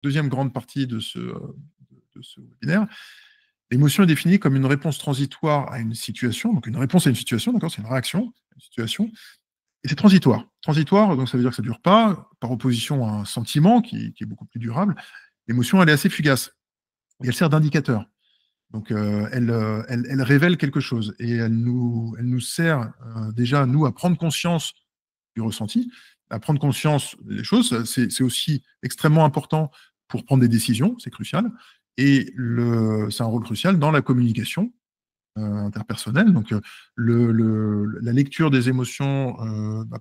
deuxième grande partie de ce webinaire. L'émotion est définie comme une réponse transitoire à une situation. Donc, une réponse à une situation, d'accord, c'est une réaction à une situation. Et c'est transitoire. Transitoire, donc ça veut dire que ça ne dure pas, par opposition à un sentiment qui est beaucoup plus durable. L'émotion, elle est assez fugace. Et elle sert d'indicateur. Donc, elle révèle quelque chose. Et elle nous sert déjà, nous, à prendre conscience du ressenti, à prendre conscience des choses. C'est aussi extrêmement important pour prendre des décisions, c'est crucial. Et c'est un rôle crucial dans la communication interpersonnelle. Donc, la lecture des émotions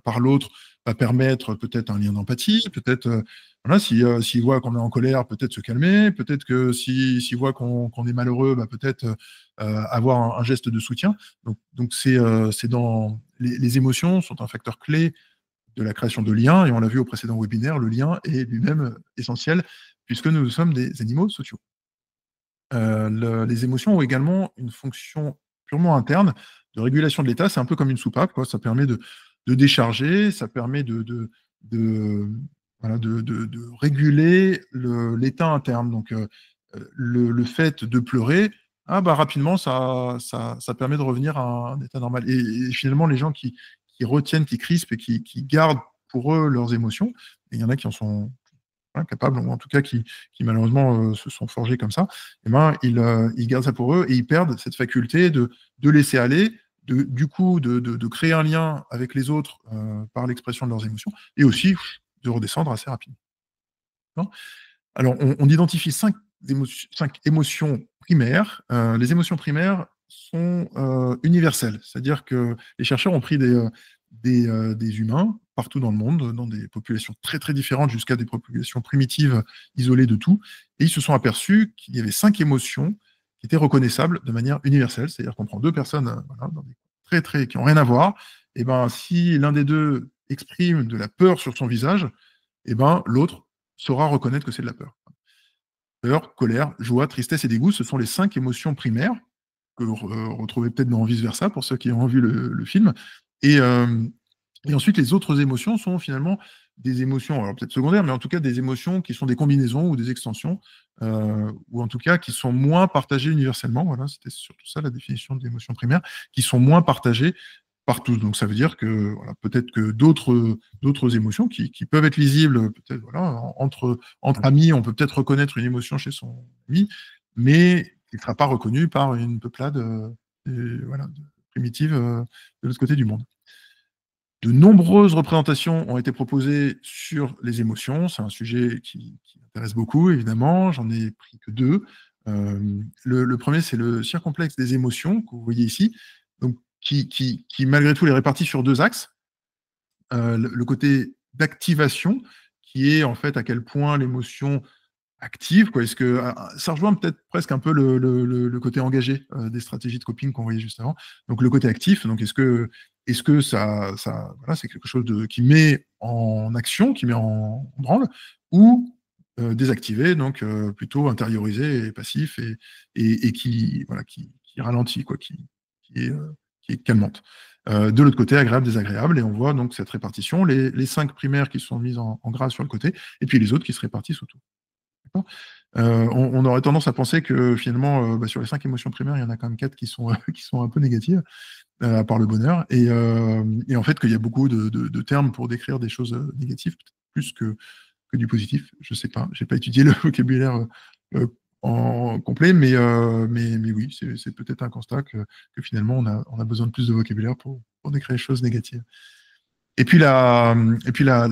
par l'autre va permettre peut-être un lien d'empathie, peut-être, voilà, s'il voit qu'on est en colère, peut-être se calmer, peut-être que s'il voit qu'on est malheureux, bah, peut-être avoir un geste de soutien. Donc c'est dans les émotions sont un facteur clé de la création de liens, et on l'a vu au précédent webinaire, le lien est lui-même essentiel, puisque nous sommes des animaux sociaux. Les émotions ont également une fonction purement interne de régulation de l'état. C'est un peu comme une soupape, quoi. Ça permet de décharger, ça permet voilà, de réguler l'état interne. Donc, le fait de pleurer, ah bah, rapidement, ça permet de revenir à un état normal. Et finalement, les gens qui retiennent, qui crispent et qui gardent pour eux leurs émotions, et il y en a qui en sont capables, ou en tout cas qui malheureusement se sont forgés comme ça, eh ben, ils gardent ça pour eux et ils perdent cette faculté de laisser aller, du coup de créer un lien avec les autres par l'expression de leurs émotions, et aussi de redescendre assez rapidement. Alors, on identifie cinq émotions primaires. Les émotions primaires sont universelles, c'est-à-dire que les chercheurs ont pris des humains partout dans le monde, dans des populations très très différentes, jusqu'à des populations primitives isolées de tout, et ils se sont aperçus qu'il y avait 5 émotions qui étaient reconnaissables de manière universelle, c'est-à-dire qu'on prend deux personnes voilà, qui n'ont rien à voir, et ben si l'un des deux exprime de la peur sur son visage, et ben l'autre saura reconnaître que c'est de la peur. Peur, colère, joie, tristesse et dégoût, ce sont les 5 émotions primaires que vous retrouvez peut-être dans Vice-Versa pour ceux qui ont vu le film. Et, euh, et ensuite, les autres émotions sont finalement des émotions, alors peut-être secondaires, mais en tout cas des émotions qui sont des combinaisons ou des extensions, ou en tout cas qui sont moins partagées universellement. Voilà, c'était surtout ça la définition de l'émotion primaire, qui sont moins partagées par tous. Donc ça veut dire que voilà, peut-être que d'autres émotions qui peuvent être lisibles, peut-être voilà, entre amis, on peut peut-être reconnaître une émotion chez son ami, mais il ne sera pas reconnu par une peuplade voilà, primitive de l'autre côté du monde. De nombreuses représentations ont été proposées sur les émotions. C'est un sujet qui m'intéresse beaucoup, évidemment. J'en ai pris que deux. Le premier, c'est le circonflexe des émotions, que vous voyez ici, donc, qui malgré tout, est réparti sur deux axes. Le côté d'activation, qui est en fait à quel point l'émotion active, quoi. Est-ce que ça rejoint peut-être presque un peu le côté engagé des stratégies de coping qu'on voyait juste avant. Donc le côté actif, donc est-ce que ça voilà, c'est quelque chose qui met en action, qui met en branle, ou désactivé, donc plutôt intériorisé et passif et qui voilà qui ralentit, quoi, qui est calmante. De l'autre côté, agréable, désagréable, et on voit donc cette répartition, les 5 primaires qui sont mises en gras sur le côté, et puis les autres qui se répartissent autour. On aurait tendance à penser que finalement, sur les 5 émotions primaires, il y en a quand même 4 qui sont, qui sont un peu négatives, à part le bonheur. Et en fait, qu'il y a beaucoup de termes pour décrire des choses négatives, plus que du positif. Je ne sais pas, je n'ai pas étudié le vocabulaire en complet, mais oui, c'est peut-être un constat que finalement, on a besoin de plus de vocabulaire pour décrire les choses négatives. Et puis la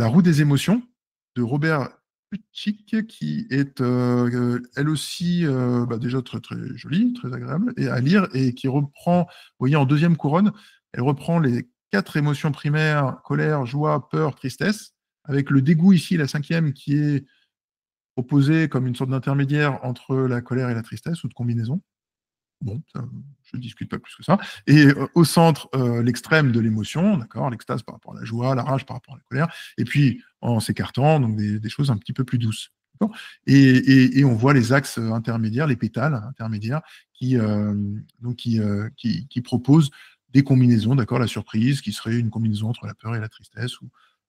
roue des émotions de Robert Plutchik, qui est elle aussi déjà très, très jolie, très agréable et à lire, et qui reprend, vous voyez, en deuxième couronne, elle reprend les 4 émotions primaires, colère, joie, peur, tristesse, avec le dégoût ici, la 5e, qui est proposée comme une sorte d'intermédiaire entre la colère et la tristesse, ou de combinaison. Bon, je ne discute pas plus que ça. Et au centre, l'extrême de l'émotion, d'accord, l'extase par rapport à la joie, la rage par rapport à la colère, et puis en s'écartant, donc des choses un petit peu plus douces. Et on voit les axes intermédiaires, les pétales intermédiaires, qui proposent des combinaisons, d'accord, la surprise, qui serait une combinaison entre la peur et la tristesse,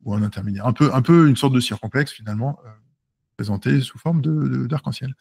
ou un intermédiaire. Un peu une sorte de circonflexe, finalement, présenté sous forme d'arc-en-ciel.